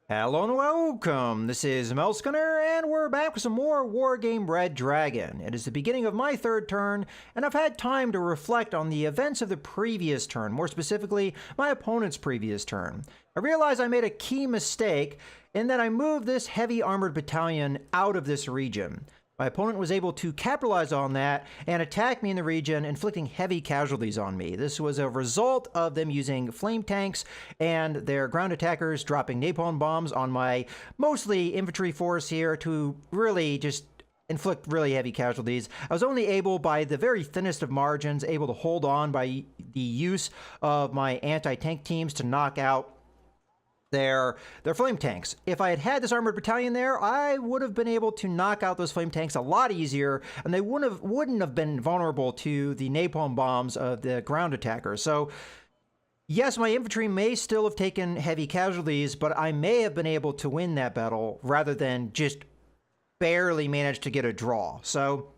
Hello and welcome, this is Melskunner, and we're back with some more Wargame Red Dragon. It is the beginning of my third turn, and I've had time to reflect on the events of the previous turn, more specifically, my opponent's previous turn. I realized I made a key mistake in that I moved this heavy armored battalion out of this region. My opponent was able to capitalize on that and attack me in the region, inflicting heavy casualties on me. This was a result of them using flame tanks and their ground attackers dropping napalm bombs on my mostly infantry force here to really just inflict really heavy casualties. I was only able, by the very thinnest of margins, able to hold on by the use of my anti-tank teams to knock out their flame tanks. If I had had this armored battalion there, I would have been able to knock out those flame tanks a lot easier, and they wouldn't have been vulnerable to the napalm bombs of the ground attackers. So yes, my infantry may still have taken heavy casualties, but I may have been able to win that battle rather than just barely manage to get a draw. So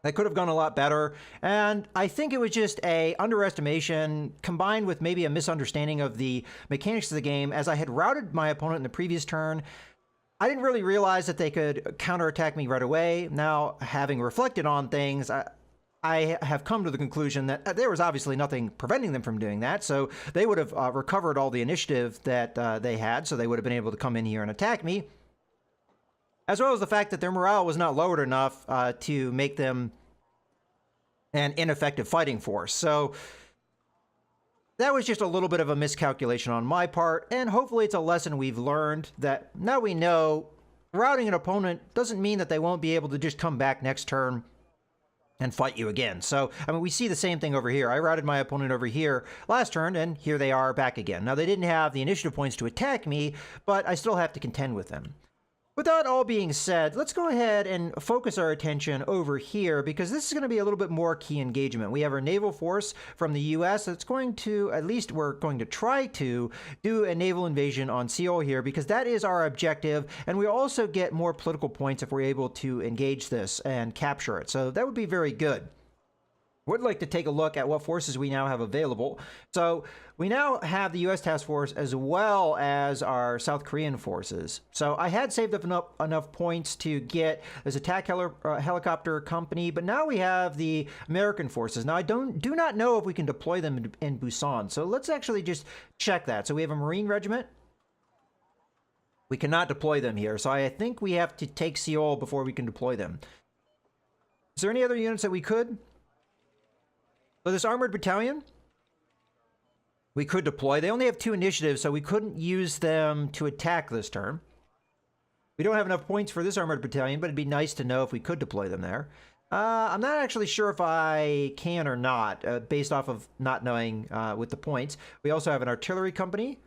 that could have gone a lot better, and I think it was just a underestimation combined with maybe a misunderstanding of the mechanics of the game. As I had routed my opponent in the previous turn, I didn't really realize that they could counterattack me right away. Now, having reflected on things, I have come to the conclusion that there was obviously nothing preventing them from doing that, so they would have recovered all the initiative that they had, so they would have been able to come in here and attack me. As well as the fact that their morale was not lowered enough to make them an ineffective fighting force. So that was just a little bit of a miscalculation on my part, and hopefully it's a lesson we've learned that now we know routing an opponent doesn't mean that they won't be able to just come back next turn and fight you again. So, I mean, we see the same thing over here. I routed my opponent over here last turn, and here they are back again. Now, they didn't have the initiative points to attack me, but I still have to contend with them. With that all being said, let's go ahead and focus our attention over here, because this is going to be a little bit more key engagement. We have our naval force from the US that's going to, at least we're going to try to, do a naval invasion on Seoul here, because that is our objective, and we also get more political points if we're able to engage this and capture it. So that would be very good. Would like to take a look at what forces we now have available. So we now have the U.S. task force as well as our South Korean forces. So I had saved up enough points to get this attack helicopter company, but now we have the American forces. Now I do not know if we can deploy them in Busan. So let's actually just check that. So we have a Marine regiment. We cannot deploy them here. So I think we have to take Seoul before we can deploy them. Is there any other units that we could? So this armored battalion, we could deploy. They only have 2 initiatives, so we couldn't use them to attack this turn. We don't have enough points for this armored battalion, but it'd be nice to know if we could deploy them there. I'm not actually sure if I can or not, based off of not knowing with the points. We also have an artillery company,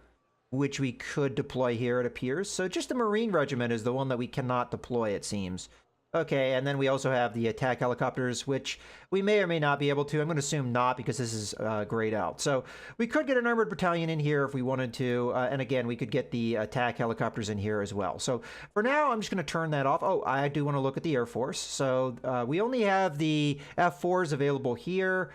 which we could deploy here, it appears. So just the Marine regiment is the one that we cannot deploy, it seems. Okay, and then we also have the attack helicopters, which we may or may not be able to. I'm going to assume not, because this is grayed out. So we could get an armored battalion in here if we wanted to. And again, we could get the attack helicopters in here as well. So for now, I'm just going to turn that off. Oh, I do want to look at the Air Force. So we only have the F4s available here.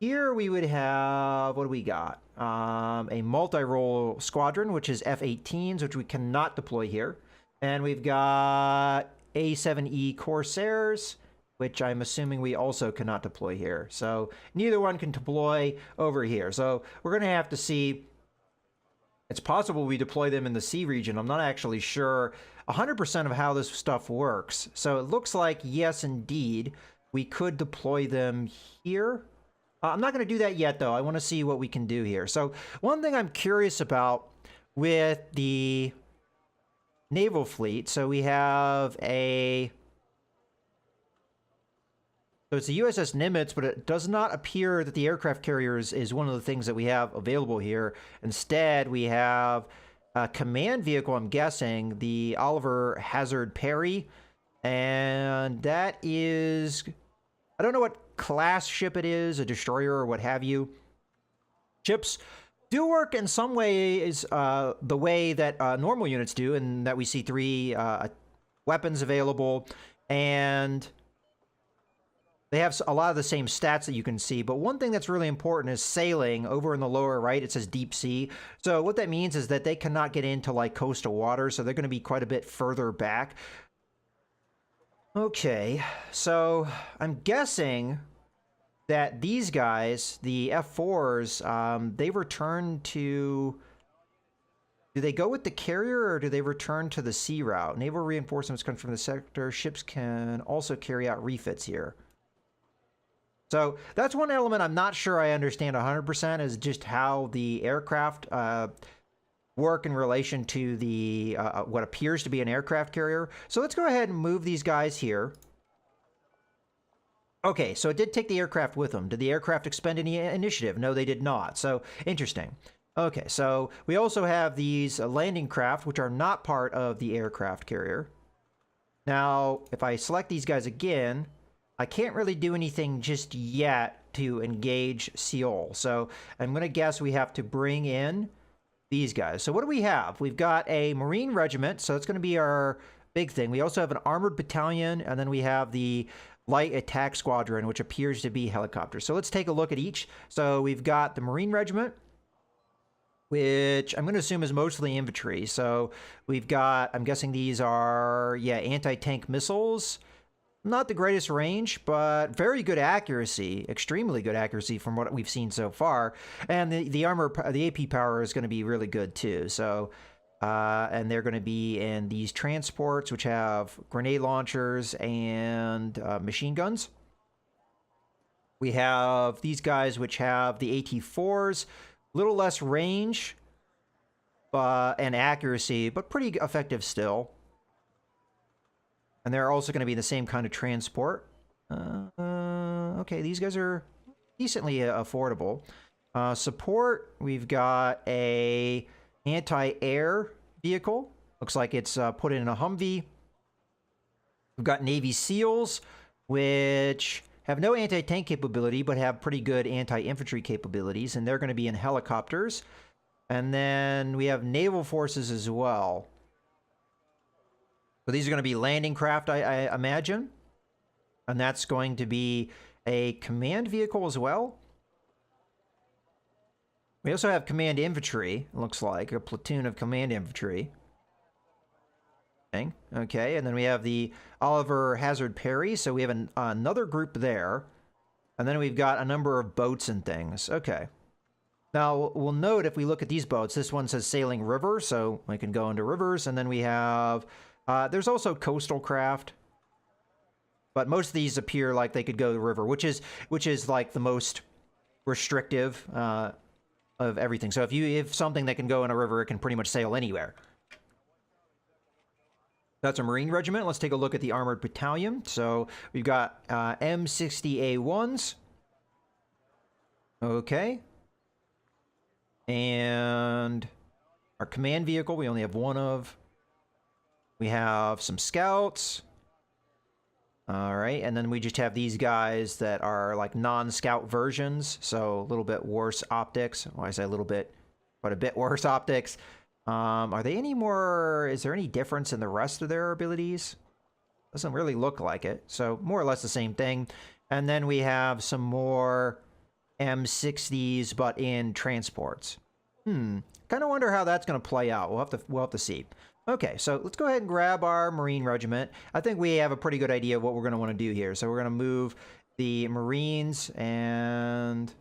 Here we would have, what do we got? A multi-role squadron, which is F-18s, which we cannot deploy here. And we've got A7E Corsairs, which I'm assuming we also cannot deploy here. So neither one can deploy over here. So we're going to have to see. It's possible we deploy them in the C region. I'm not actually sure 100% of how this stuff works. So it looks like, yes, indeed, we could deploy them here. I'm not going to do that yet, though. I want to see what we can do here. So one thing I'm curious about with the naval fleet, so we have so it's the USS Nimitz, but it does not appear that the aircraft carriers is one of the things that we have available here. Instead, we have a command vehicle, I'm guessing, the Oliver Hazard Perry, and that is, I don't know what class ship it is, a destroyer or what have you. Ships do work in some ways the way that normal units do, in that we see 3 weapons available, and They have a lot of the same stats that you can see, but one thing that's really important is sailing. Over in the lower right, it says deep sea. So what that means is that they cannot get into like coastal waters, so they're going to be quite a bit further back. Okay, so I'm guessing that these guys, the F4s, they return to... Do they go with the carrier, or do they return to the sea route? Naval reinforcements come from the sector. Ships can also carry out refits here. So that's one element I'm not sure I understand 100%, is just how the aircraft work in relation to the what appears to be an aircraft carrier. So let's go ahead and move these guys here. Okay, so it did take the aircraft with them. Did the aircraft expend any initiative? No, they did not. So interesting. Okay, so we also have these landing craft, which are not part of the aircraft carrier. Now, if I select these guys again, I can't really do anything just yet to engage Seoul. So I'm going to guess we have to bring in these guys. So what do we have? We've got a Marine Regiment, so it's going to be our big thing. We also have an Armored Battalion, and then we have the Light Attack Squadron, which appears to be helicopters. So let's take a look at each. So we've got the Marine Regiment, which I'm going to assume is mostly infantry. So we've got, I'm guessing these are, yeah, anti-tank missiles. Not the greatest range, but very good accuracy, extremely good accuracy from what we've seen so far. And the armor, the AP power is going to be really good too. So, and they're going to be in these transports, which have grenade launchers and machine guns. We have these guys, which have the AT-4s, a little less range and accuracy, but pretty effective still. And they're also going to be the same kind of transport. Okay, these guys are decently affordable. Support, we've got a anti-air vehicle. Looks like it's put in a Humvee. We've got Navy SEALs, which have no anti-tank capability, but have pretty good anti-infantry capabilities, and they're going to be in helicopters. And then we have naval forces as well. So these are going to be landing craft, I imagine. And that's going to be a command vehicle as well. We also have command infantry, it looks like. A platoon of command infantry. Okay, and then we have the Oliver Hazard Perry. So we have another group there. And then we've got a number of boats and things. Okay. Now, we'll note if we look at these boats, this one says sailing river, so we can go into rivers. And then we have... there's also coastal craft, but most of these appear like they could go the river, which is like the most restrictive of everything. So if something that can go in a river, it can pretty much sail anywhere. That's a Marine Regiment. Let's take a look at the Armored Battalion. So we've got M60A1s. Okay. And our command vehicle, we only have one of. We have some scouts. All right, and then we just have these guys that are like non-scout versions, so a little bit worse optics. Why I say a little bit, but a bit worse optics. Are they any more... Is there any difference in the rest of their abilities? Doesn't really look like it. So more or less the same thing. And then we have some more M60s, but in transports. Kind of wonder how that's going to play out. We'll have to see. Okay, so let's go ahead and grab our Marine Regiment. I think we have a pretty good idea of what we're going to want to do here. So we're going to move the Marines and...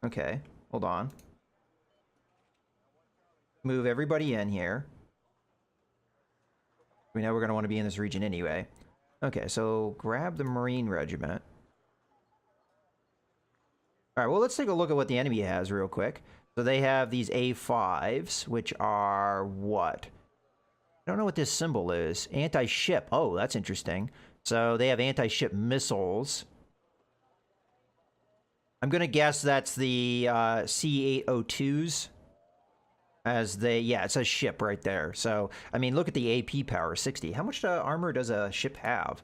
Okay, hold on. Move everybody in here. We know we're going to want to be in this region anyway. Okay, so grab the Marine Regiment. All right, well, let's take a look at what the enemy has real quick. So they have these A5s, which are what? I don't know what this symbol is. Anti-ship. Oh, that's interesting. So they have anti-ship missiles. I'm going to guess that's the C-802s. As they, yeah, it says ship right there. So, I mean, look at the AP power, 60. How much armor does a ship have?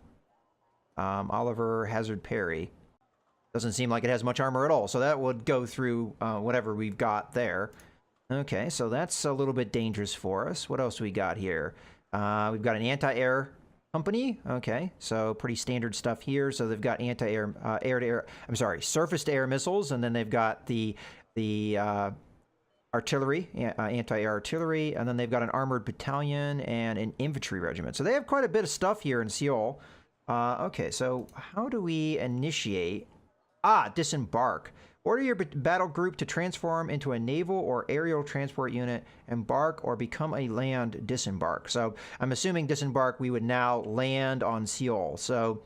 Oliver Hazard Perry. Doesn't seem like it has much armor at all. So that would go through whatever we've got there. Okay, so that's a little bit dangerous for us. What else we got here? We've got an anti-air company. Okay, so pretty standard stuff here. So they've got anti-air, air-to-air, I'm sorry, surface-to-air missiles, and then they've got the artillery, anti-air artillery, and then they've got an armored battalion and an infantry regiment. So they have quite a bit of stuff here in Seoul. Okay, so how do we initiate? Disembark. Order your battle group to transform into a naval or aerial transport unit, embark, or become a land disembark. So I'm assuming disembark, we would now land on Seoul. So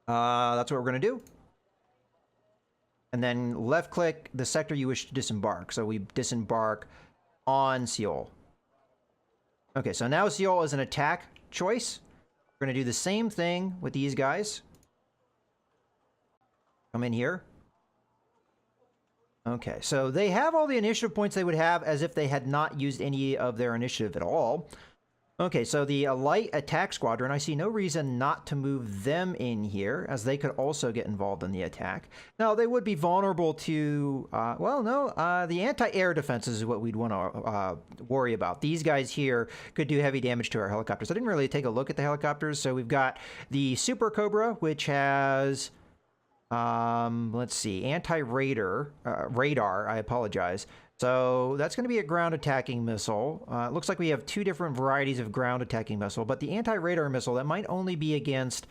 that's what we're going to do. And then left click the sector you wish to disembark. So we disembark on Seoul. Okay, so now Seoul is an attack choice. We're going to do the same thing with these guys. Come in here. Okay, so they have all the initiative points they would have as if they had not used any of their initiative at all. Okay, so the light attack squadron, I see no reason not to move them in here, as they could also get involved in the attack. Now, they would be vulnerable to, the anti-air defenses is what we'd want to worry about. These guys here could do heavy damage to our helicopters. I didn't really take a look at the helicopters, so we've got the Super Cobra, which has... let's see, anti-radar, I apologize. So that's going to be a ground attacking missile. It looks like we have two different varieties of ground attacking missile, but the anti-radar missile, that might only be against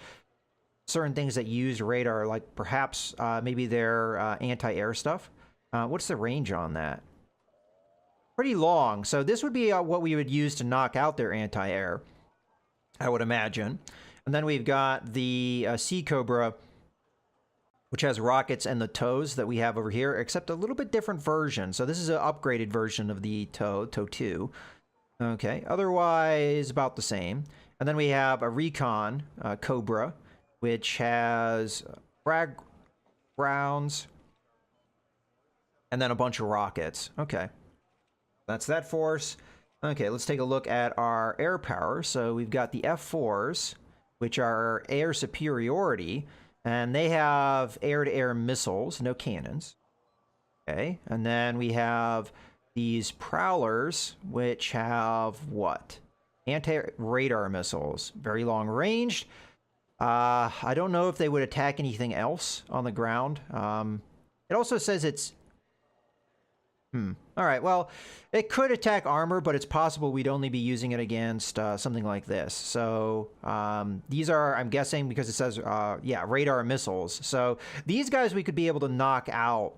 certain things that use radar, like perhaps maybe their anti-air stuff. What's the range on that? Pretty long. So this would be what we would use to knock out their anti-air, I would imagine. And then we've got the Sea Cobra, which has rockets and the tows that we have over here, except a little bit different version. So this is an upgraded version of the tow 2. Okay, otherwise about the same. And then we have a Recon Cobra, which has frag rounds and then a bunch of rockets. Okay, that's that force. Okay, let's take a look at our air power. So we've got the F4s, which are air superiority. And they have air-to-air missiles, no cannons. Okay, and then we have these Prowlers, which have what? Anti-radar missiles, very long range. I don't know if they would attack anything else on the ground. It also says it's... All right, well, it could attack armor, but it's possible we'd only be using it against something like this. So these are, I'm guessing, because it says, radar missiles. So these guys we could be able to knock out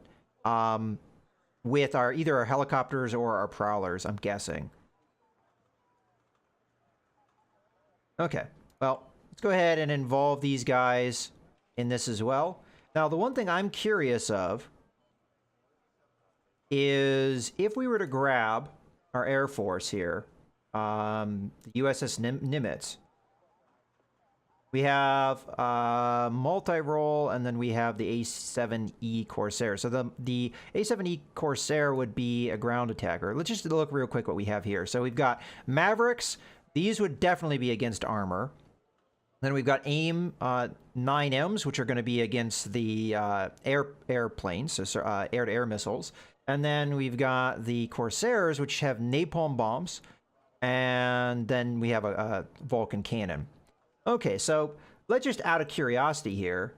with either our helicopters or our Prowlers, I'm guessing. Okay, well, let's go ahead and involve these guys in this as well. Now, the one thing I'm curious of is if we were to grab our Air Force here, the USS Nimitz, we have multi-role, and then we have the A7E Corsair. So the A7E Corsair would be a ground attacker. Let's just look real quick what we have here. So we've got Mavericks. These would definitely be against armor. Then we've got AIM 9Ms, which are going to be against the airplanes, so air-to-air missiles. And then we've got the Corsairs, which have napalm bombs. And then we have a Vulcan cannon. Okay, so let's just out of curiosity here.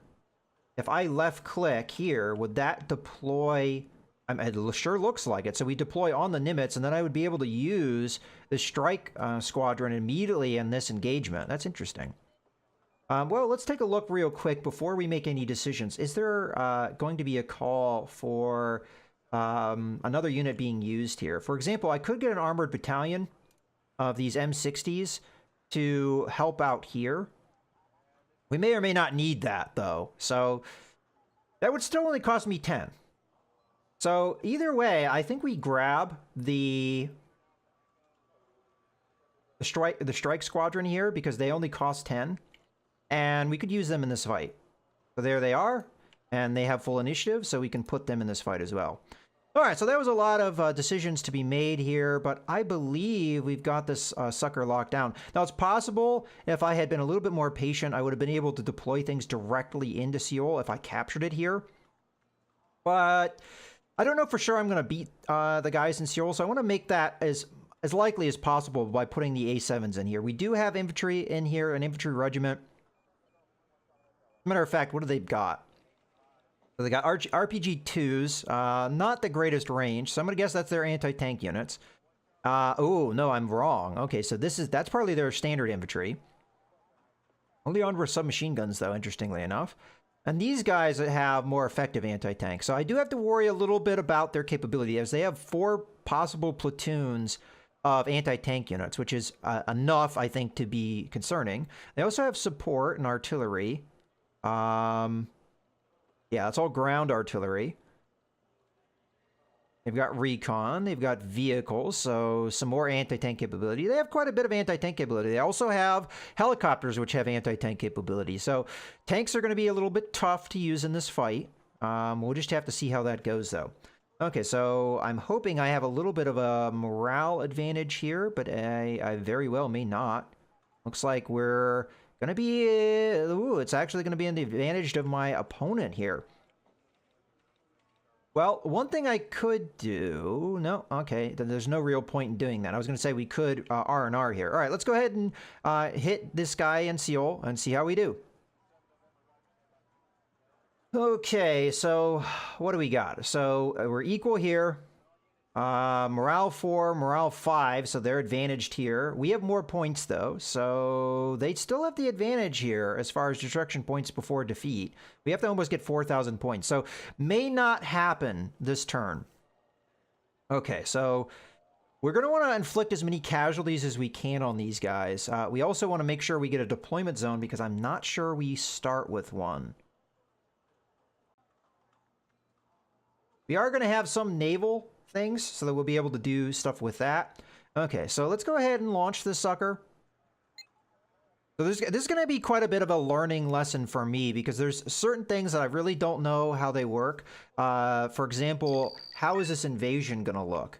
If I left-click here, would that deploy... it sure looks like it. So we deploy on the Nimitz, and then I would be able to use the strike squadron immediately in this engagement. That's interesting. Well, let's take a look real quick before we make any decisions. Is there going to be a call for... another unit being used here? For example, I could get an armored battalion of these M60s to help out here. We may or may not need that, though. So that would still only cost me 10. So either way, I think we grab the strike squadron here because they only cost 10. And we could use them in this fight. So there they are. And they have full initiative, so we can put them in this fight as well. All right, so there was a lot of decisions to be made here, but I believe we've got this sucker locked down. Now, it's possible if I had been a little bit more patient, I would have been able to deploy things directly into Seoul if I captured it here. But I don't know for sure I'm going to beat the guys in Seoul, so I want to make that as as likely as possible by putting the A7s in here. We do have infantry in here, an infantry regiment. As a matter of fact, what do they got? So they got RPG-2s, not the greatest range, so I'm going to guess that's their anti-tank units. Oh, no, I'm wrong. Okay, so that's probably their standard infantry. Only armed with submachine guns, though, interestingly enough. And these guys have more effective anti-tank. So I do have to worry a little bit about their capability, as they have 4 possible platoons of anti-tank units, which is enough, I think, to be concerning. They also have support and artillery. Yeah, it's all ground artillery. They've got recon, they've got vehicles, so some more anti-tank capability. They have quite a bit of anti-tank capability. They also have helicopters, which have anti-tank capability. So tanks are going to be a little bit tough to use in this fight. We'll just have to see how that goes, though. Okay, so I'm hoping I have a little bit of a morale advantage here, but I very well may not. Looks like we're going to be... ooh, it's actually going to be in the advantage of my opponent here. Well, one thing I could do... No, okay, there's no real point in doing that. I was going to say we could R&R here. All right, let's go ahead and hit this guy in Seoul and see how we do. Okay, so what do we got? So we're equal here. Morale 4, morale 5, so they're advantaged here. We have more points, though, so they still have the advantage here as far as destruction points before defeat. We have to almost get 4,000 points, so may not happen this turn. Okay, so we're going to want to inflict as many casualties as we can on these guys. We also want to make sure we get a deployment zone, because I'm not sure we start with one. We are going to have some naval things, so that we'll be able to do stuff with that. Okay, so let's go ahead and launch this sucker. So this is going to be quite a bit of a learning lesson for me, because there's certain things that I really don't know how they work. For example, how is this invasion going to look?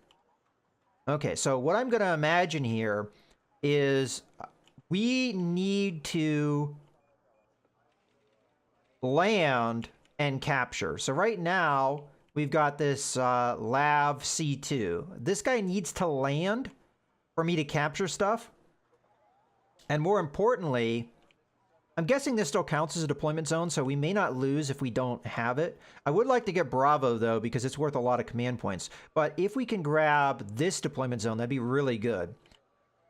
Okay, so what I'm going to imagine here is we need to land and capture. So right now, we've got this Lav C2. This guy needs to land for me to capture stuff. And more importantly, I'm guessing this still counts as a deployment zone, so we may not lose if we don't have it. I would like to get Bravo, though, because it's worth a lot of command points. But if we can grab this deployment zone, that'd be really good.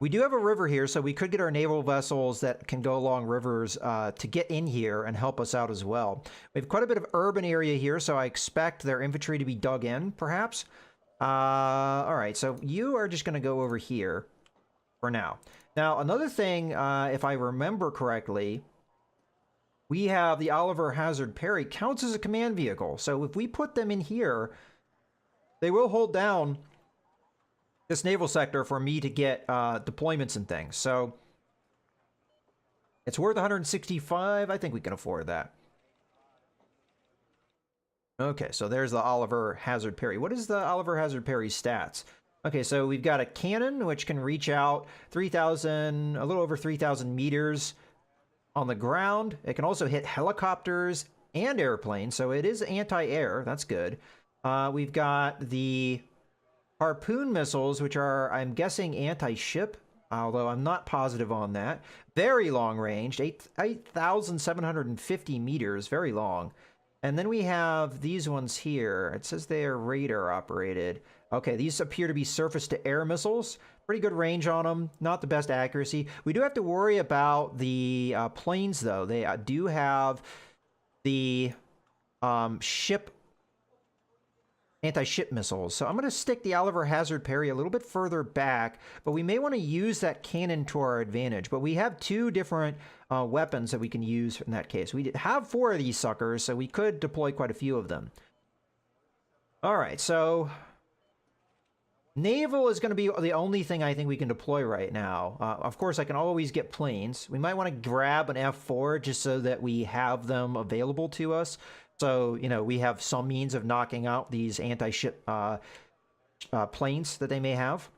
We do have a river here, so we could get our naval vessels that can go along rivers to get in here and help us out as well. We have quite a bit of urban area here, so I expect their infantry to be dug in, perhaps. All right, so you are just going to go over here for now. Now, another thing, if I remember correctly, we have the Oliver Hazard Perry counts as a command vehicle. So if we put them in here, they will hold down this naval sector for me to get deployments and things. So it's worth 165. I think we can afford that. Okay, so there's the Oliver Hazard Perry. What is the Oliver Hazard Perry stats? Okay, so we've got a cannon which can reach out 3,000, a little over 3,000 meters on the ground. It can also hit helicopters and airplanes, so it is anti-air. That's good. We've got the harpoon missiles, which are, I'm guessing, anti-ship, although I'm not positive on that. Very long range, 8,750 meters, very long. And then we have these ones here. It says they are radar operated. Okay, these appear to be surface-to-air missiles. Pretty good range on them, not the best accuracy. We do have to worry about the planes, though. They do have the ship anti-ship missiles. So I'm going to stick the Oliver Hazard Perry a little bit further back, but we may want to use that cannon to our advantage. But we have 2 different weapons that we can use in that case. We have 4 of these suckers, so we could deploy quite a few of them. All right, so naval is going to be the only thing I think we can deploy right now. Of course, I can always get planes. We might want to grab an F4 just so that we have them available to us. So, you know, we have some means of knocking out these anti-ship planes that they may have.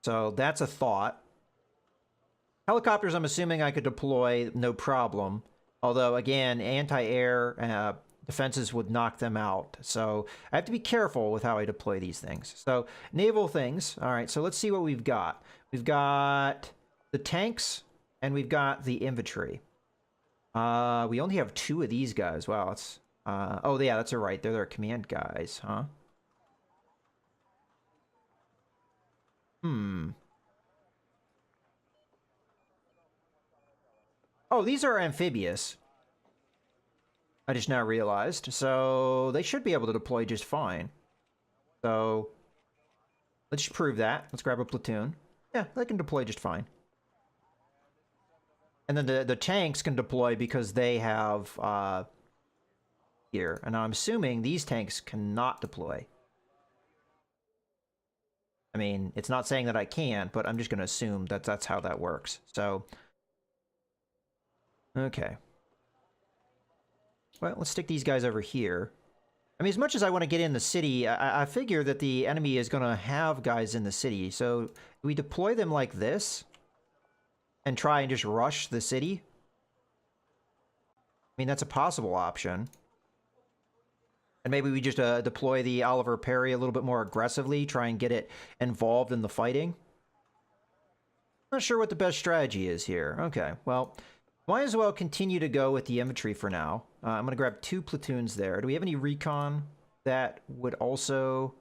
So that's a thought. Helicopters, I'm assuming I could deploy no problem. Although, again, anti-air defenses would knock them out. So I have to be careful with how I deploy these things. So naval things. All right, so let's see what we've got. We've got the tanks and we've got the infantry. We only have 2 of these guys. Wow, it's oh yeah, that's all right. They're their command guys, huh? Oh, these are amphibious. I just now realized. So they should be able to deploy just fine. So let's just prove that. Let's grab a platoon. Yeah, they can deploy just fine. And then the tanks can deploy because they have here. And I'm assuming these tanks cannot deploy. I mean, it's not saying that I can, but I'm just going to assume that that's how that works. So, okay. Well, let's stick these guys over here. I mean, as much as I want to get in the city, I figure that the enemy is going to have guys in the city. So we deploy them like this and try and just rush the city. I mean, that's a possible option. And maybe we just deploy the Oliver Perry a little bit more aggressively, try and get it involved in the fighting. Not sure what the best strategy is here. Okay, well, might as well continue to go with the infantry for now. I'm going to grab 2 platoons there. Do we have any recon that would also...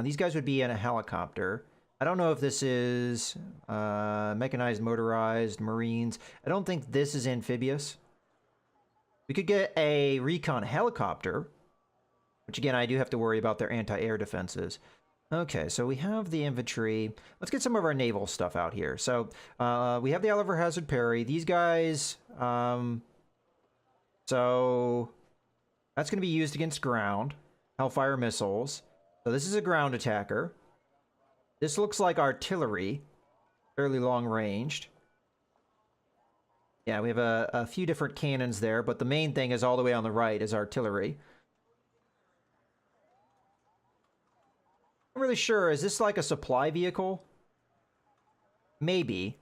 these guys would be in a helicopter. I don't know if this is mechanized, motorized, Marines. I don't think this is amphibious. We could get a Recon Helicopter, which again, I do have to worry about their anti-air defenses. Okay, so we have the infantry. Let's get some of our naval stuff out here. So we have the Oliver Hazard Perry. These guys... so that's going to be used against ground. Hellfire missiles. So this is a ground attacker. This looks like artillery. Fairly long-ranged. Yeah, we have a few different cannons there, but the main thing is all the way on the right is artillery. I'm really sure. Is this like a supply vehicle? Maybe.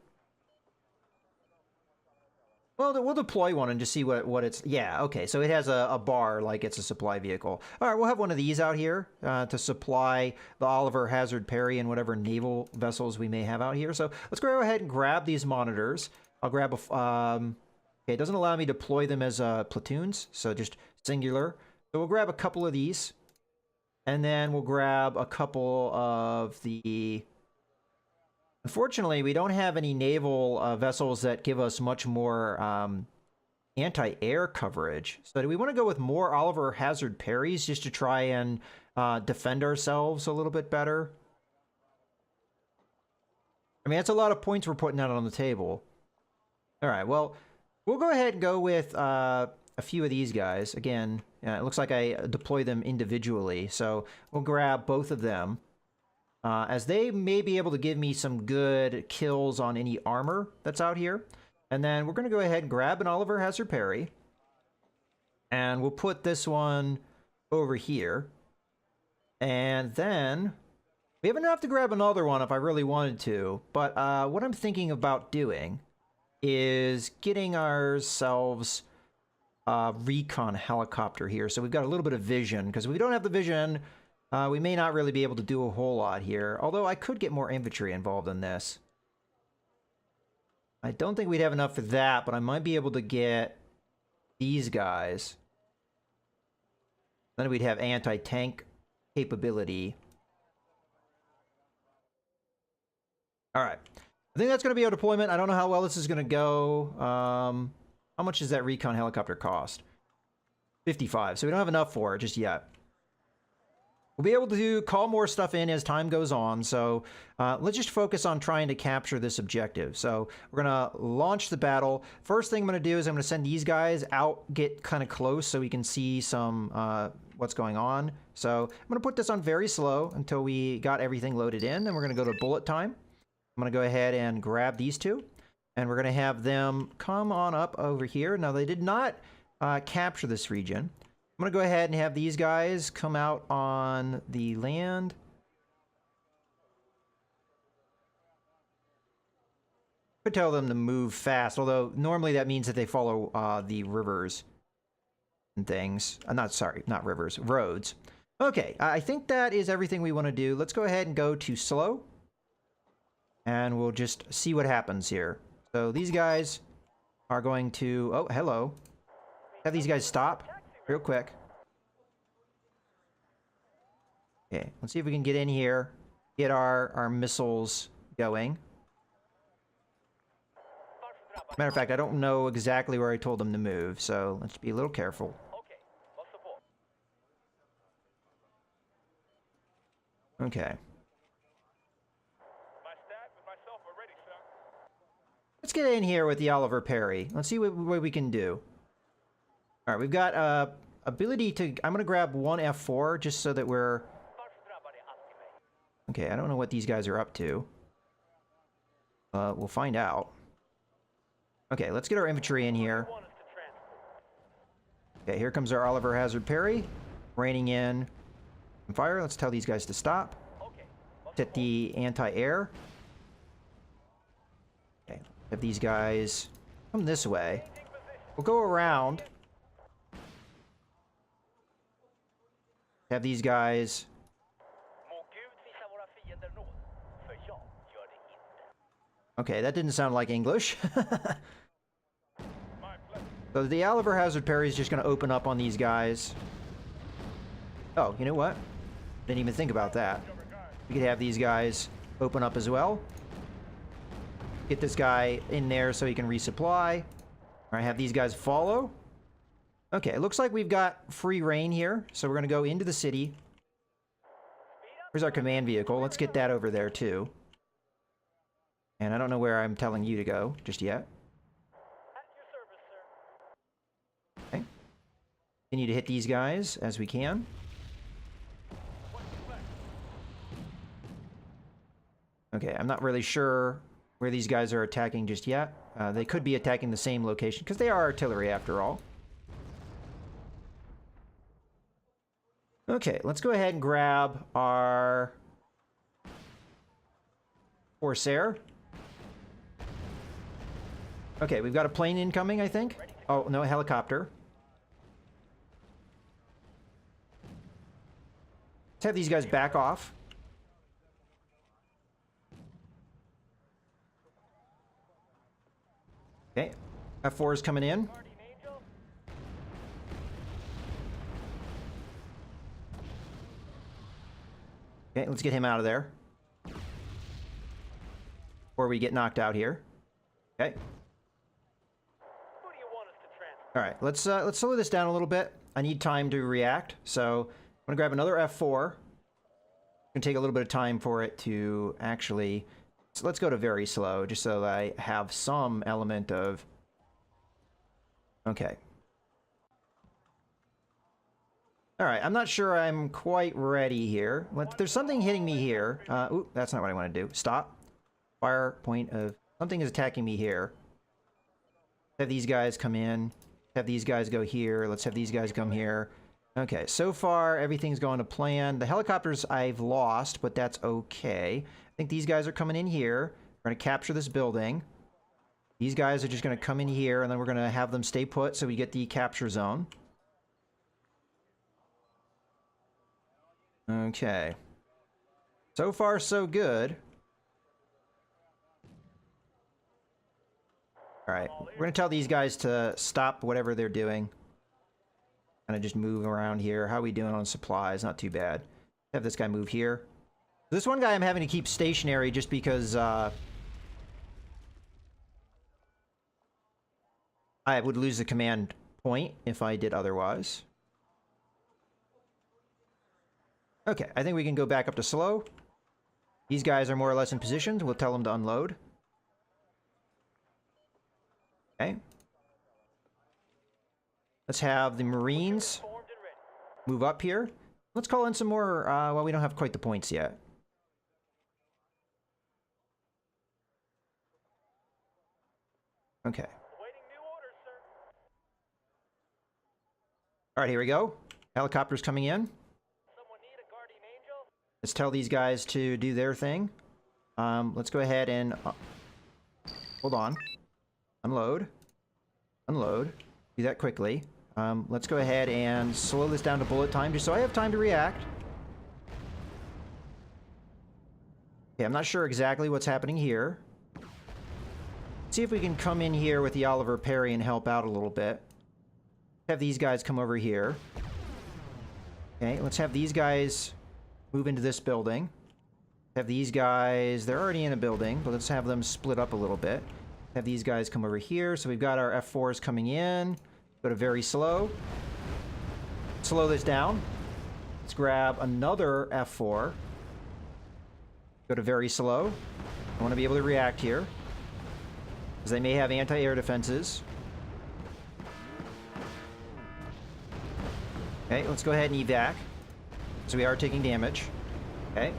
Well, we'll deploy one and just see what it's... Yeah, okay, so it has a bar like it's a supply vehicle. All right, we'll have one of these out here to supply the Oliver Hazard Perry and whatever naval vessels we may have out here. So let's go ahead and grab these monitors. I'll grab a... okay, it doesn't allow me to deploy them as platoons, so just singular. So we'll grab a couple of these. And then we'll grab a couple of the... Unfortunately, we don't have any naval vessels that give us much more anti-air coverage. So do we want to go with more Oliver Hazard Perrys just to try and defend ourselves a little bit better? I mean, that's a lot of points we're putting out on the table. All right, well, we'll go ahead and go with a few of these guys. Again, it looks like I deploy them individually, so we'll grab both of them. As they may be able to give me some good kills on any armor that's out here. And then we're going to go ahead and grab an Oliver Hazard Perry. And we'll put this one over here. And then we have enough to grab another one if I really wanted to. But what I'm thinking about doing is getting ourselves a Recon Helicopter here. So we've got a little bit of vision. Because if we don't have the vision... we may not really be able to do a whole lot here, although I could get more infantry involved in this. I don't think we'd have enough for that, but I might be able to get these guys. Then we'd have anti-tank capability. Alright. I think that's going to be our deployment. I don't know how well this is going to go. How much does that Recon Helicopter cost? 55, so we don't have enough for it just yet. We'll be able to call more stuff in as time goes on, so let's just focus on trying to capture this objective. So we're going to launch the battle. First thing I'm going to do is I'm going to send these guys out, get kind of close so we can see some what's going on. So I'm going to put this on very slow until we got everything loaded in. Then we're going to go to bullet time. I'm going to go ahead and grab these two, and we're going to have them come on up over here. Now, they did not capture this region. I'm going to go ahead and have these guys come out on the land. I could tell them to move fast, although normally that means that they follow the rivers. and things. Not rivers, roads. Okay, I think that is everything we want to do. Let's go ahead and go to slow. And we'll just see what happens here. So these guys are going to... Oh, hello. Have these guys stop real quick. Okay, let's see if we can get in here. Get our missiles going. Matter of fact, I don't know exactly where I told them to move, so let's be a little careful. Okay. Let's get in here with the Oliver Perry. Let's see what we can do. Alright, we've got ability to... I'm going to grab one F4 just so that we're... Okay, I don't know what these guys are up to. We'll find out. Okay, let's get our infantry in here. Okay, here comes our Oliver Hazard Perry. Raining in fire. Let's tell these guys to stop. Hit the anti-air. Okay, have these guys come this way. We'll go around. Have these guys... Okay, that didn't sound like English. So the Oliver Hazard Perry is just going to open up on these guys. Oh, you know what? Didn't even think about that. We could have these guys open up as well. Get this guy in there so he can resupply. All right, have these guys follow. Okay, it looks like we've got free reign here. So we're going to go into the city. Here's our command vehicle. Let's get that over there too. And I don't know where I'm telling you to go just yet. Okay. Continue to hit these guys as we can. Okay, I'm not really sure where these guys are attacking just yet. They could be attacking the same location, because they are artillery after all. Okay, let's go ahead and grab our Corsair. Okay, we've got a plane incoming, I think. Oh, no, a helicopter. Let's have these guys back off. Okay, F4 is coming in. Okay, let's get him out of there. Before we get knocked out here. Okay. All right, let's slow this down a little bit. I need time to react, so I'm gonna grab another F4. It's gonna take a little bit of time for it to actually... So let's go to very slow, just so that I have some element of... Okay. Alright, I'm not sure I'm quite ready here. There's something hitting me here. Ooh, that's not what I want to do. Stop. Fire point of... Something is attacking me here. Have these guys come in. Have these guys go here. Let's have these guys come here. Okay, so far everything's going to plan. The helicopters I've lost, but that's okay. I think these guys are coming in here. We're going to capture this building. These guys are just going to come in here, and then we're going to have them stay put so we get the capture zone. Okay. So far, so good. Alright, we're going to tell these guys to stop whatever they're doing. Kind of just move around here. How are we doing on supplies? Not too bad. Have this guy move here. This one guy I'm having to keep stationary just because I would lose the command point if I did otherwise. Okay, I think we can go back up to slow. These guys are more or less in position. We'll tell them to unload. Okay. Let's have the Marines move up here. Let's call in some more... well, we don't have quite the points yet. Okay. Alright, here we go. Helicopters coming in. Let's tell these guys to do their thing. Let's go ahead and... hold on. Unload. Unload. Do that quickly. Let's go ahead and slow this down to bullet time, just so I have time to react. Okay, I'm not sure exactly what's happening here. See if we can come in here with the Oliver Perry and help out a little bit. Have these guys come over here. Okay, let's have these guys move into this building. Have these guys, they're already in a building, but let's have them split up a little bit. Have these guys come over here. So we've got our F4s coming in. Go to very slow. Slow this down. Let's grab another F4. Go to very slow. I want to be able to react here, because they may have anti-air defenses. Okay, let's go ahead and evac. So we are taking damage. Okay.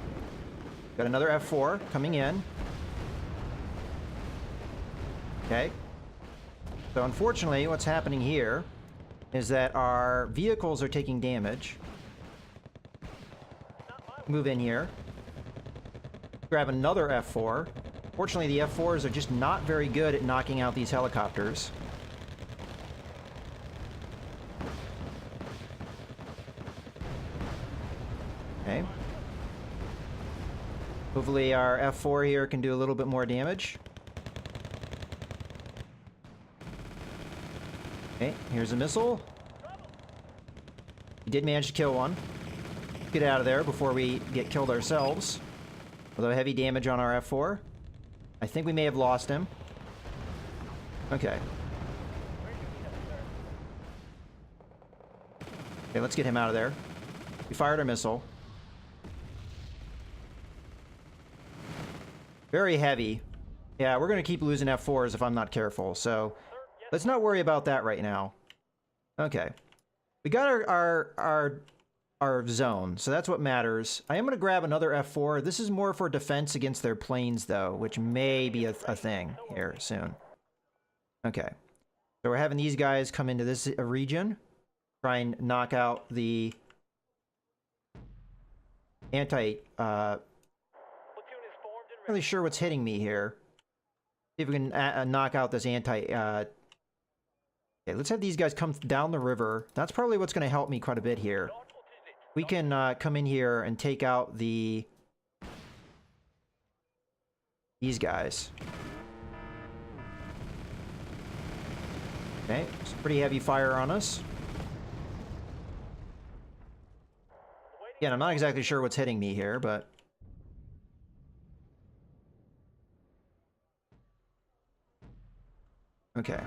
Got another F4 coming in. Okay. So unfortunately, what's happening here is that our vehicles are taking damage. Move in here. Grab another F4. Fortunately, the F4s are just not very good at knocking out these helicopters. Okay. Hopefully our F4 here can do a little bit more damage. Okay, here's a missile. We did manage to kill one. Get out of there before we get killed ourselves. Although heavy damage on our F4. I think we may have lost him. Okay. Okay, let's get him out of there. We fired a missile. Very heavy. Yeah, we're going to keep losing F4s if I'm not careful, so let's not worry about that right now. Okay. We got our zone, so that's what matters. I am going to grab another F4. This is more for defense against their planes, though, which may be a thing here soon. Okay. So we're having these guys come into this region, try and knock out the anti... not really sure what's hitting me here. See if we can knock out this anti... Okay, let's have these guys come down the river. That's probably what's going to help me quite a bit here. We can come in here and take out these guys. Okay, it's pretty heavy fire on us. Again, I'm not exactly sure what's hitting me here, but... Okay.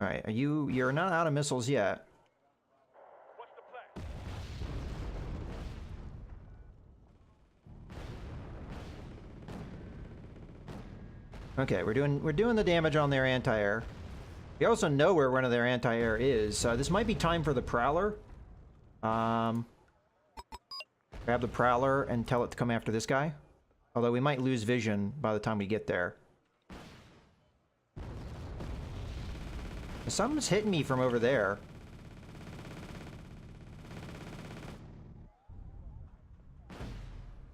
Alright, you're not out of missiles yet. Okay, we're doing the damage on their anti-air. We also know where one of their anti-air is, so this might be time for the Prowler. Grab the Prowler and tell it to come after this guy. Although we might lose vision by the time we get there. Something's hitting me from over there.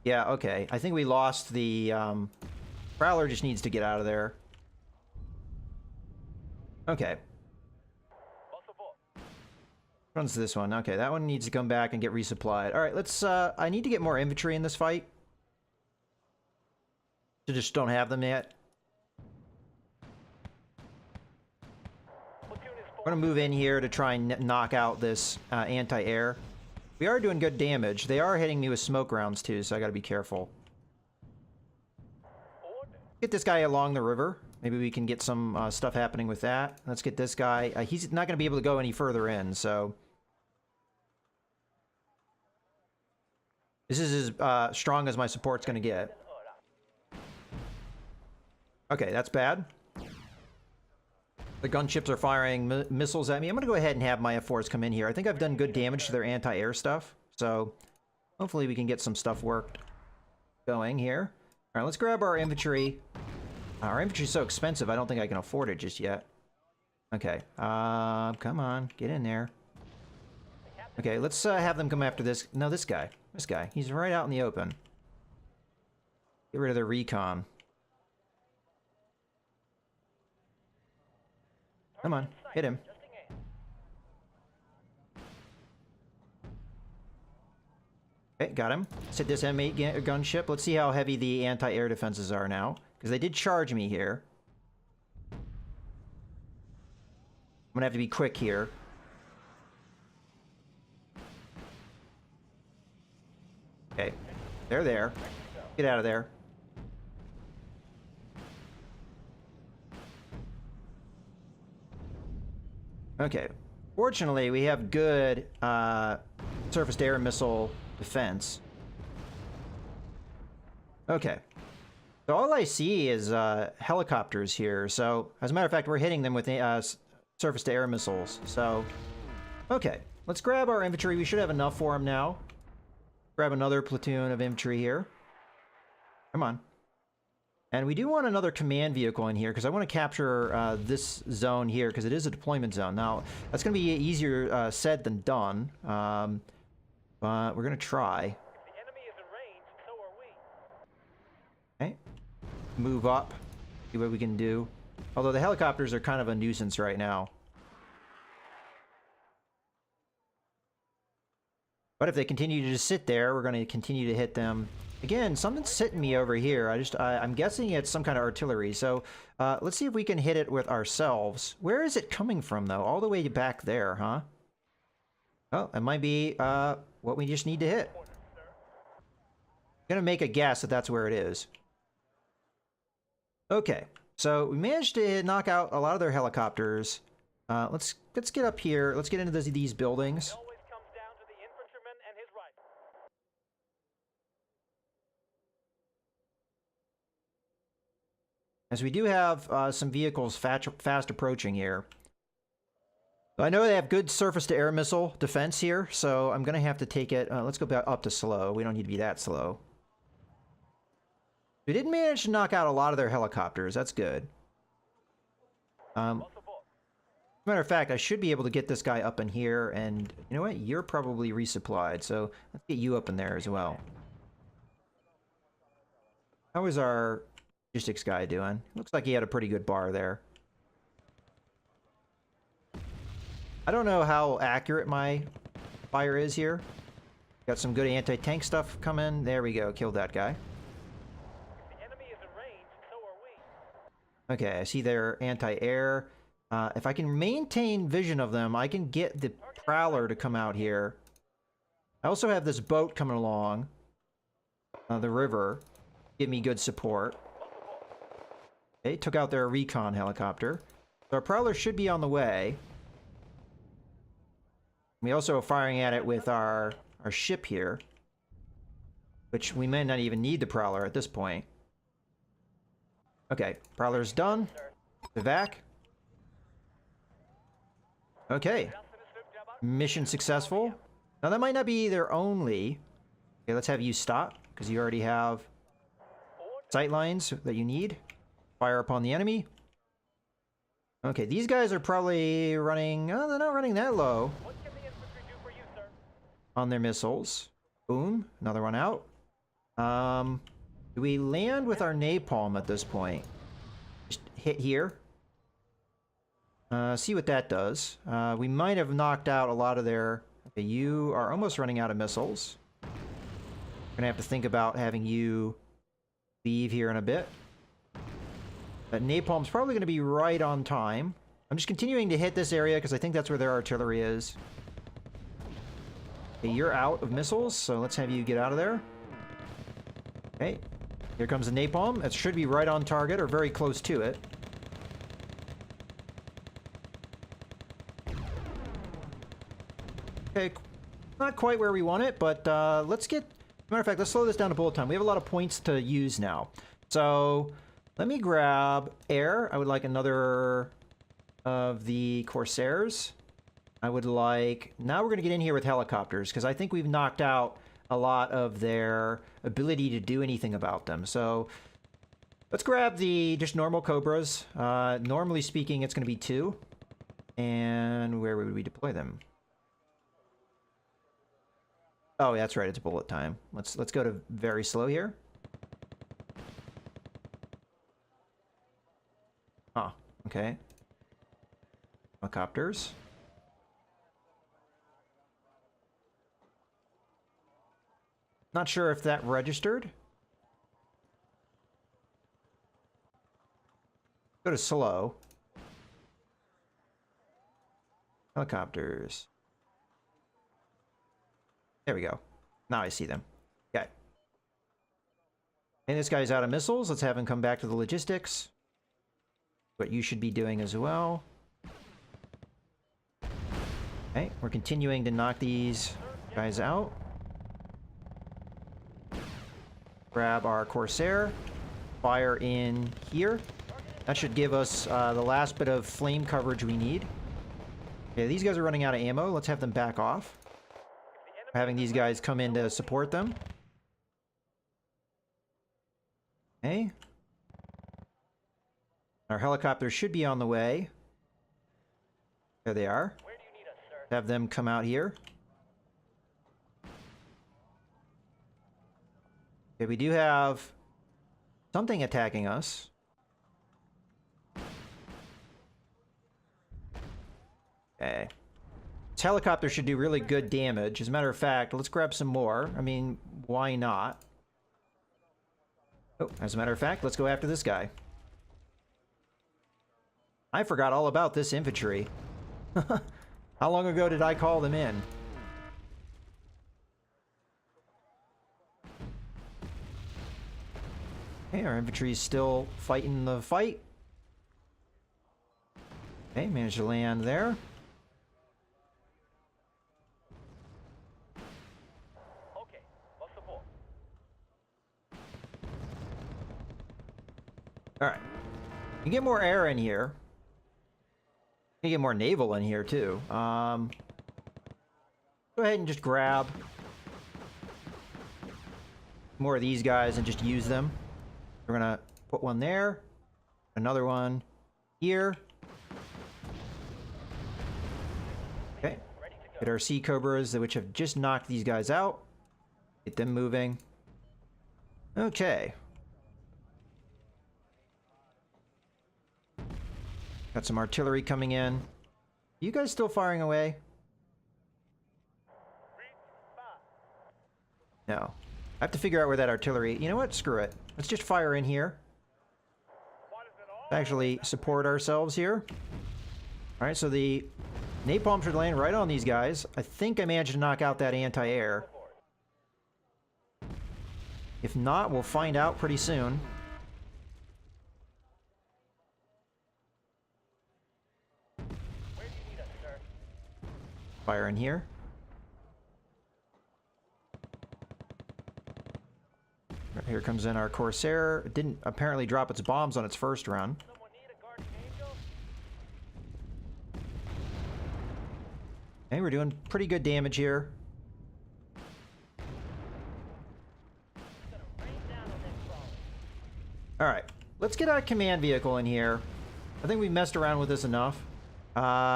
Yeah, okay. I think we lost the... Prowler just needs to get out of there. Okay. Which one's this one? Okay, that one needs to come back and get resupplied. Alright, let's... I need to get more infantry in this fight. I just don't have them yet. We're going to move in here to try and knock out this anti-air. We are doing good damage. They are hitting me with smoke rounds too, so I got to be careful. Get this guy along the river. Maybe we can get some stuff happening with that. Let's get this guy. He's not going to be able to go any further in, so... This is as strong as my support's going to get. Okay, that's bad. The gunships are firing missiles at me. I'm going to go ahead and have my F4s come in here. I think I've done good damage to their anti-air stuff. So, hopefully we can get some stuff worked going here. Alright, let's grab our infantry. Our infantry's so expensive, I don't think I can afford it just yet. Okay. Come on. Get in there. Okay, let's have them come after this. No, this guy. This guy. He's right out in the open. Get rid of the recon. Come on, hit him. Okay, got him. Let's hit this M8 gunship. Let's see how heavy the anti-air defenses are now. Because they did charge me here. I'm gonna have to be quick here. Okay, they're there. Get out of there. Okay. Fortunately, we have good surface-to-air missile defense. Okay. So all I see is helicopters here. So, as a matter of fact, we're hitting them with surface-to-air missiles. So, okay. Let's grab our infantry. We should have enough for them now. Grab another platoon of infantry here. Come on. And we do want another command vehicle in here because I want to capture this zone here because it is a deployment zone. Now, that's going to be easier said than done, but we're going to try. If the enemy is in range, so are we. Okay. Move up. See what we can do. Although the helicopters are kind of a nuisance right now. But if they continue to just sit there, we're going to continue to hit them. Again, something's hitting me over here. I'm guessing it's some kind of artillery. So let's see if we can hit it with ourselves. Where is it coming from, though? All the way back there, huh? Oh, it might be what we just need to hit. I'm gonna make a guess that that's where it is. Okay, so we managed to knock out a lot of their helicopters. Let's get up here. Let's get into these buildings. As we do have some vehicles fast approaching here. I know they have good surface-to-air missile defense here, so I'm going to have to take it... let's go back up to slow. We don't need to be that slow. We did manage to knock out a lot of their helicopters. That's good. As a matter of fact, I should be able to get this guy up in here, and you know what? You're probably resupplied, so let's get you up in there as well. How is our... logistics guy doing? Looks like he had a pretty good bar there. I don't know how accurate my fire is here. Got some good anti-tank stuff coming. There we go. Killed that guy. If the enemy is in range, so are we. Okay, I see their anti-air. If I can maintain vision of them, I can get the Prowler to come out here. I also have this boat coming along the river. Give me good support. Okay, took out their Recon Helicopter. So our Prowler should be on the way. We also are firing at it with our ship here. Which we may not even need the Prowler at this point. Okay, Prowler's done. Evac. Okay. Mission successful. Now that might not be their only... Okay, let's have you stop, because you already have sight lines that you need. Fire upon the enemy. Okay, these guys are probably running... Oh, they're not running that low. What can the infantry do for you, sir? On their missiles. Boom. Another one out. Do we land with our napalm at this point? Just hit here. See what that does. We might have knocked out a lot of their... Okay, you are almost running out of missiles. We're gonna have to think about having you leave here in a bit. That napalm's probably going to be right on time. I'm just continuing to hit this area because I think that's where their artillery is. Okay, you're out of missiles, so let's have you get out of there. Okay, here comes the napalm. It should be right on target or very close to it. Okay, not quite where we want it, but let's get... Matter of fact, let's slow this down to bullet time. We have a lot of points to use now. So... let me grab air. I would like another of the Corsairs. I would like... Now we're going to get in here with helicopters, because I think we've knocked out a lot of their ability to do anything about them. So let's grab the just normal Cobras. Normally speaking, it's going to be 2. And where would we deploy them? Oh, that's right. It's bullet time. Let's go to very slow here. Huh. Okay. Helicopters. Not sure if that registered. Go to slow. Helicopters. There we go. Now I see them. Okay. And this guy's out of missiles. Let's have him come back to the logistics. What you should be doing as well. Okay, we're continuing to knock these guys out. Grab our Corsair. Fire in here. That should give us the last bit of flame coverage we need. Okay, these guys are running out of ammo. Let's have them back off. Having these guys come in to support them. Okay. Our helicopters should be on the way. There they are. Where do you need us, sir? Have them come out here. Okay, we do have something attacking us. Okay. This helicopter should do really good damage. As a matter of fact, let's grab some more. I mean, why not? Oh, as a matter of fact, let's go after this guy. I forgot all about this infantry. How long ago did I call them in? Okay, our infantry's still fighting the fight. Okay, managed to land there. Okay, what's the ball? Alright. You get more air in here. You get more naval in here, too. Go ahead and just grab more of these guys and just use them. We're gonna put one there. Another one here. Okay. Get our Sea Cobras, which have just knocked these guys out. Get them moving. Okay. Got some artillery coming in. You guys still firing away? No. I have to figure out where that artillery... You know what? Screw it. Let's just fire in here. Actually support ourselves here. Alright, so the napalm should land right on these guys. I think I managed to knock out that anti-air. If not, we'll find out pretty soon. Where do you need us, sir? Fire in here. Here comes in our Corsair. It didn't apparently drop its bombs on its first run. Someone need a guardian angel? Okay, we're doing pretty good damage here. Gonna rain down on them Prowlers. Alright, let's get our command vehicle in here. I think we messed around with this enough.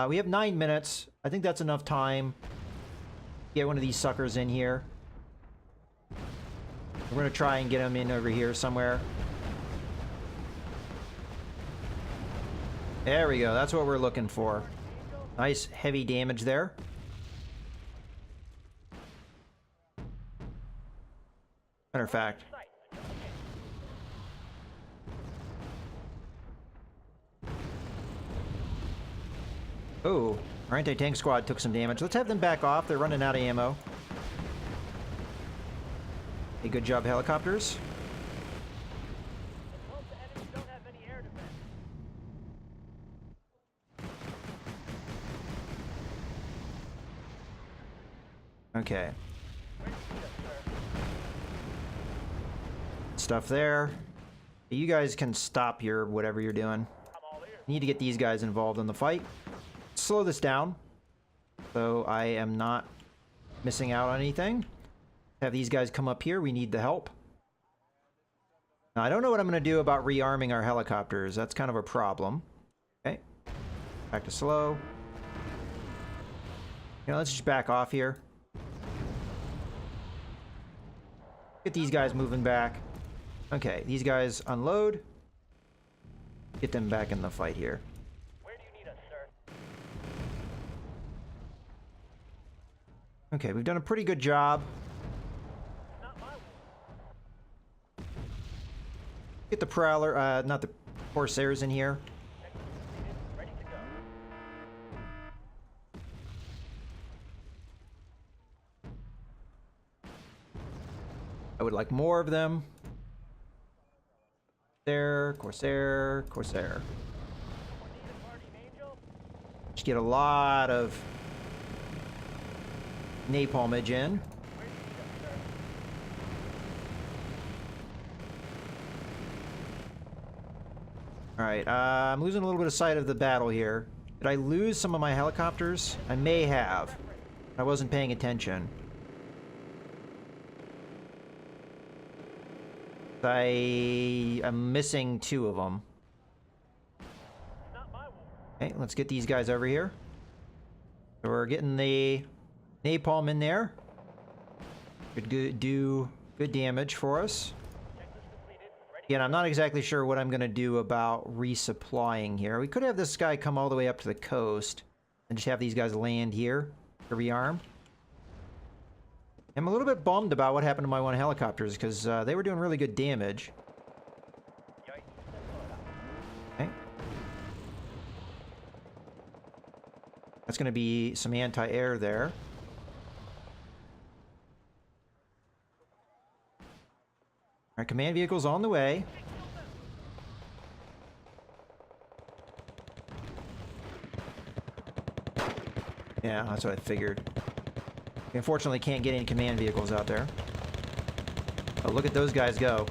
We have 9 minutes. I think that's enough time. Get one of these suckers in here. We're going to try and get him in over here somewhere. There we go. That's what we're looking for. Nice heavy damage there. Matter of fact. Oh, our anti-tank squad took some damage. Let's have them back off. They're running out of ammo. Hey, good job, helicopters. Most the enemies don't have any air defense. Okay. Where do you need us, sir? Stuff there. You guys can stop your whatever you're doing. I'm all ears. Need to get these guys involved in the fight. Slow this down, so I am not missing out on anything. Have these guys come up here. We need the help. Now, I don't know what I'm going to do about rearming our helicopters. That's kind of a problem. Okay. Back to slow. You know, let's just back off here. Get these guys moving back. Okay, these guys unload. get them back in the fight here. Where do you need us, sir? Okay, we've done a pretty good job. Not my war. Get the Prowler, not the Corsairs in here. Checklist completed. Ready to go. I would like more of them. There, Corsair, Corsair. Need a guardian angel? Just get a lot of napalmage in. Where do you need us, sir? Alright, I'm losing a little bit of sight of the battle here. Did I lose some of my helicopters? I may have. I wasn't paying attention. I'm missing 2 of them. Not my war. Okay, let's get these guys over here. So we're getting the napalm in there. Could do good damage for us. Checklist completed. Ready. Again, I'm not exactly sure what I'm going to do about resupplying here. We could have this guy come all the way up to the coast and just have these guys land here to rearm. I'm a little bit bummed about what happened to my 1 helicopters because they were doing really good damage. Yikes. Okay. That's going to be some anti-air there. Alright, command vehicle's on the way. Yeah, that's what I figured. We unfortunately can't get any command vehicles out there. Oh, look at those guys go.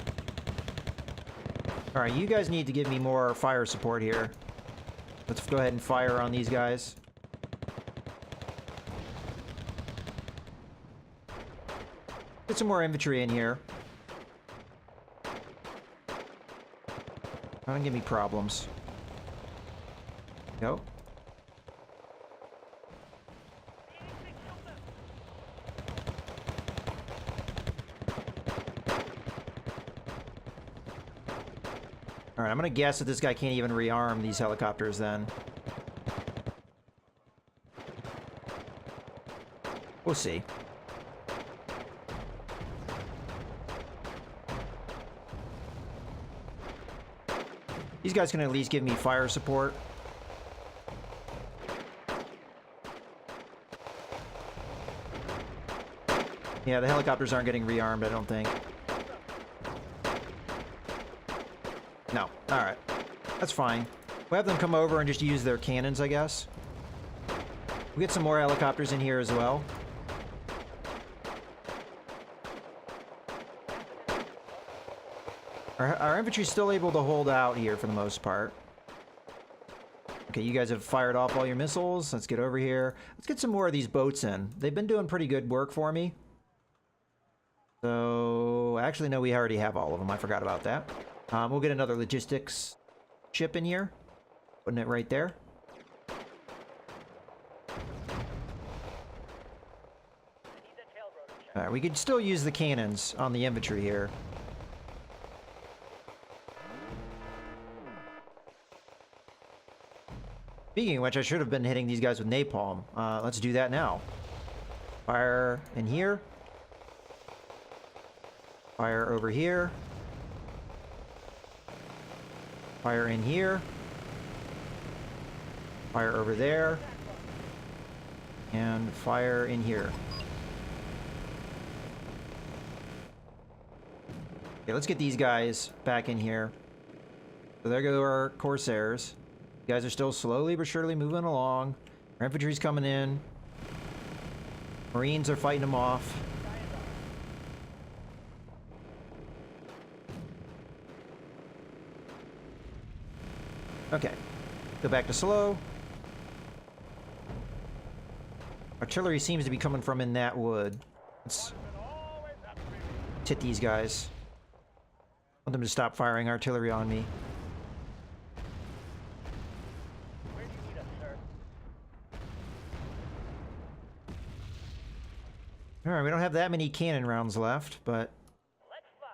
Alright, you guys need to give me more fire support here. Let's go ahead and fire on these guys. Get some more infantry in here. Don't give me problems. Go. Alright, I'm gonna guess that this guy can't even rearm these helicopters then. We'll see. These guys can at least give me fire support. Yeah, the helicopters aren't getting rearmed, I don't think. No. Alright. That's fine. We'll have them come over and just use their cannons, I guess. We'll get some more helicopters in here as well. Our infantry's still able to hold out here for the most part. Okay, you guys have fired off all your missiles. Let's get over here. Let's get some more of these boats in. They've been doing pretty good work for me. So, actually, no, we already have all of them. I forgot about that. We'll get another logistics ship in here. Putting it right there. Alright, we could still use the cannons on the infantry here. Speaking of which, I should have been hitting these guys with napalm. Let's do that now. Fire in here. Fire over here. Fire in here. Fire over there. And fire in here. Okay, let's get these guys back in here. So there go our Corsairs. You guys are still slowly but surely moving along. Our infantry's coming in. Marines are fighting them off. Okay. Go back to slow. Artillery seems to be coming from in that wood. Let's hit these guys. I want them to stop firing artillery on me. Where do you need us, sir? Alright, we don't have that many cannon rounds left, but Let's fly.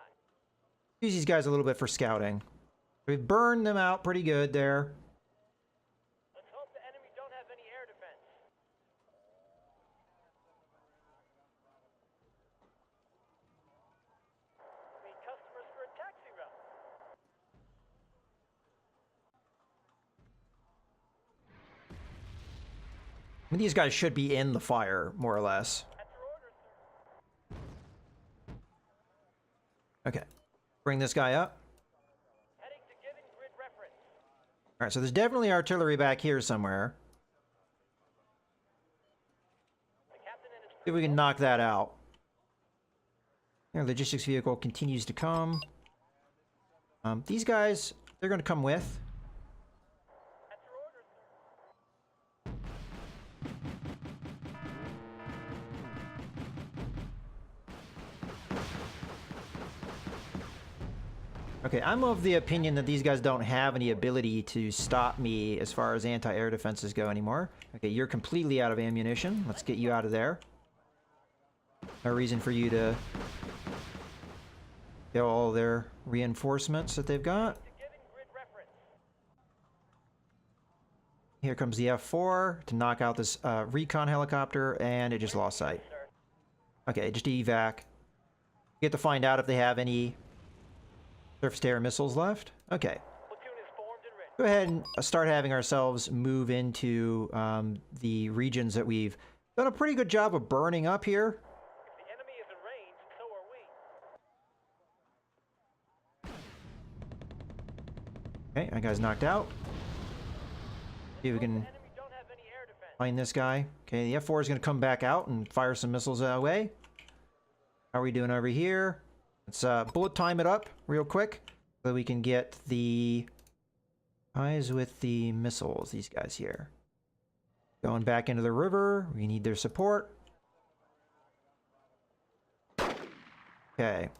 use these guys a little bit for scouting. We've burned them out pretty good there. Let's hope the enemy don't have any air defense. We need customers for a taxi route. I mean, these guys should be in the fire, more or less. At your orders, sir. Okay. Bring this guy up. Heading to given grid reference. Alright, so there's definitely artillery back here somewhere. The captain and his See if we can knock that out. Our logistics vehicle continues to come. These guys, they're going to come with. At your orders, sir. Okay, I'm of the opinion that these guys don't have any ability to stop me as far as anti-air defenses go anymore. Okay, you're completely out of ammunition. Let's get you out of there. No reason for you to get all their reinforcements that they've got. To given grid reference. Here comes the F4 to knock out this Recon Helicopter, and it just lost sight. Sir. Okay, just evac. Get to find out if they have any surface-to-air missiles left. Okay. Platoon is formed and ready. Go ahead and start having ourselves move into the regions that we've done a pretty good job of burning up here. If the enemy is in range, so are we. Okay, that guy's knocked out. See if we can The enemy don't have any air defense. find this guy. Okay, the F4 is going to come back out and fire some missiles that way. How are we doing over here? Let's bullet time it up real quick so we can get the eyes with the missiles, these guys here. Going back into the river. We need their support. Okay.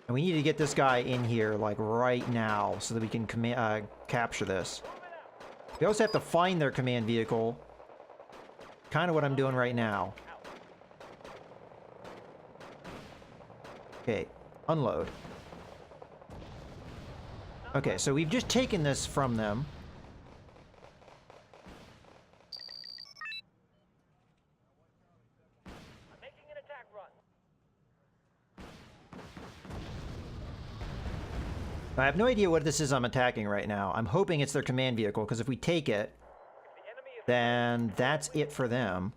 And we need to get this guy in here, like, right now so that we can capture this. We also have to find their command vehicle. Kind of what I'm doing right now. Okay, unload. Okay, so we've just taken this from them. I'm making an attack run. I have no idea what this is I'm attacking right now. I'm hoping it's their command vehicle, because if we take it, If the enemy is then that's it for them.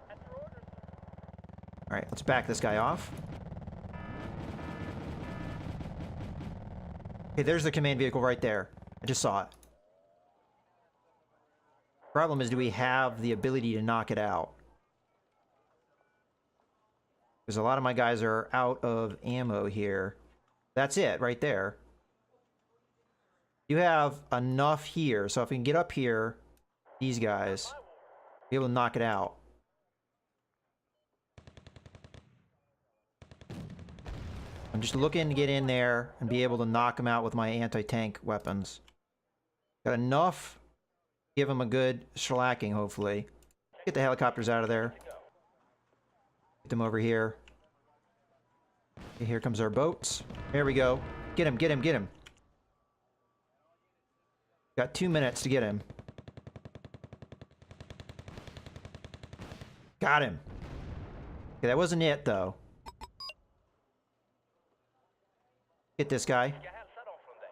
at your orders, sir. Alright, let's back this guy off. Okay, there's the command vehicle right there. I just saw it. Problem is, do we have the ability to knock it out? Because a lot of my guys are out of ammo here. That's it, right there. You have enough here, so if we can get up here, these guys, be able to knock it out. I'm just looking to get in there and be able to knock them out with my anti-tank weapons. Got enough. Give them a good shellacking, hopefully. Get the helicopters out of there. Get them over here. Okay, here comes our boats. There we go. Get him, get him, get him. Got 2 minutes to get him. Got him. Okay, that wasn't it, though. Get this guy. You have set off from there.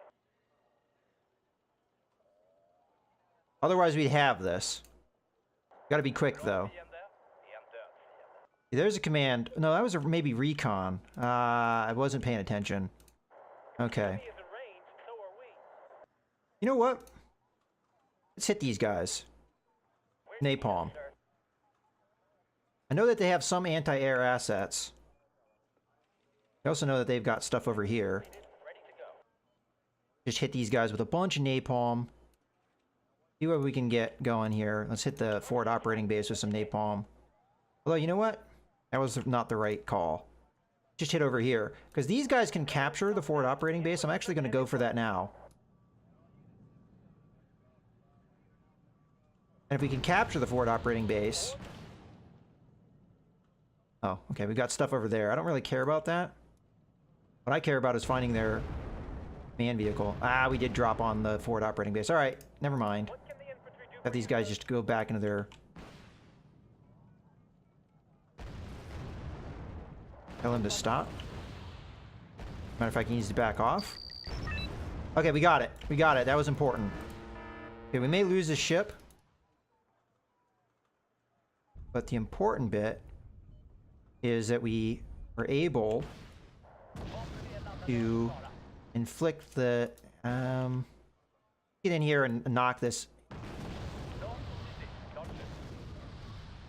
Otherwise, we'd have this. Gotta be quick, though. There's a command. No, that was maybe recon. I wasn't paying attention. Okay. Enemy is in range, so are we. You know what? Let's hit these guys. Where's the Napalm. enemy, sir? I know that they have some anti-air assets. I also know that they've got stuff over here. Ready to go. Just hit these guys with a bunch of napalm. See what we can get going here. Let's hit the forward operating base with some napalm. Although, you know what? That was not the right call. Just hit over here. Because these guys can capture the forward operating base. I'm actually going to go for that now. And if we can capture the forward operating base, Oh, okay, we've got stuff over there. I don't really care about that. What I care about is finding their man vehicle. Ah, we did drop on the forward operating base. All right, never mind. What can the infantry do Have these guys just go back into their... Tell him to stop. Matter of fact, he needs to back off. Okay, we got it. We got it. That was important. Okay, we may lose the ship. But the important bit is that we were able to inflict the... get in here and knock this...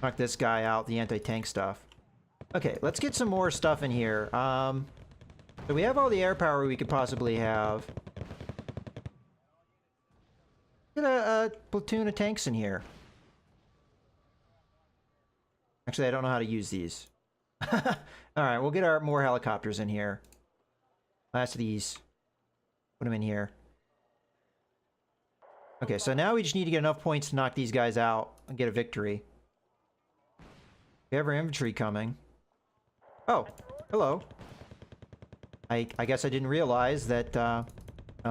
Knock this guy out, the anti-tank stuff. Okay, let's get some more stuff in here. So we have all the air power we could possibly have. Get a platoon of tanks in here. Actually, I don't know how to use these. Alright, we'll get our more helicopters in here. Last of these. Put them in here. Okay, so now we just need to get enough points to knock these guys out and get a victory. We have our infantry coming. Oh, hello. I guess I didn't realize that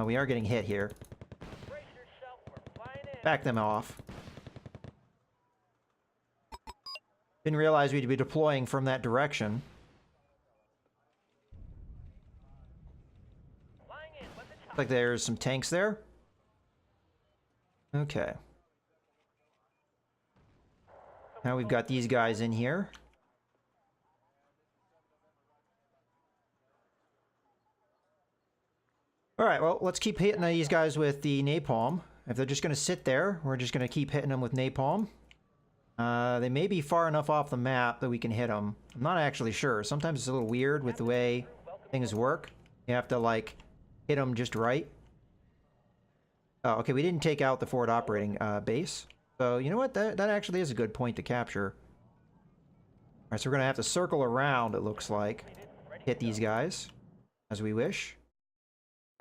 we are getting hit here. Brace yourself, we're flying in. Back them off. Didn't realize we'd be deploying from that direction. Flying in, let the Looks like there's some tanks there. Okay. Now we've got these guys in here. Alright, well, let's keep hitting these guys with the napalm. If they're just going to sit there, we're just going to keep hitting them with napalm. They may be far enough off the map that we can hit them. I'm not actually sure. Sometimes it's a little weird with the way things work. You have to, like, hit them just right. Oh, okay, we didn't take out the forward operating base. So, you know what? That actually is a good point to capture. Alright, so we're going to have to circle around, it looks like. Hit these guys, as we wish.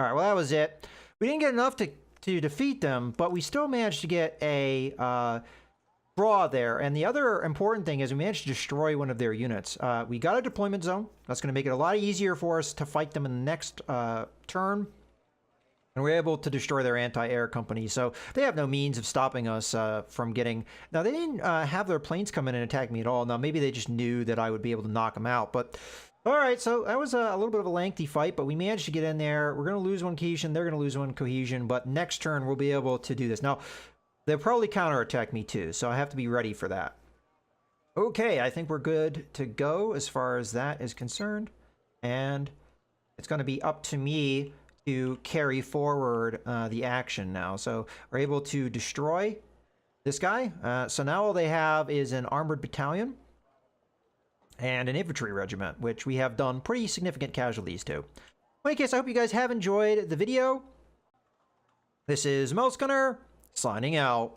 Alright, well, that was it. We didn't get enough to defeat them, but we still managed to get a draw there. And the other important thing is we managed to destroy one of their units. We got a deployment zone. That's going to make it a lot easier for us to fight them in the next turn. And we're able to destroy their anti-air company. So they have no means of stopping us from getting... Now, they didn't have their planes come in and attack me at all. Now, maybe they just knew that I would be able to knock them out. But, all right, so that was a little bit of a lengthy fight, but we managed to get in there. We're going to lose one cohesion. They're going to lose one cohesion. But next turn, we'll be able to do this. Now, they'll probably counterattack me too, so I have to be ready for that. Okay, I think we're good to go as far as that is concerned. And it's going to be up to me to carry forward the action now. So we're able to destroy this guy. So now all they have is an armored battalion and an infantry regiment, which we have done pretty significant casualties to. In any case, I hope you guys have enjoyed the video. This is Mouse Gunner, signing out.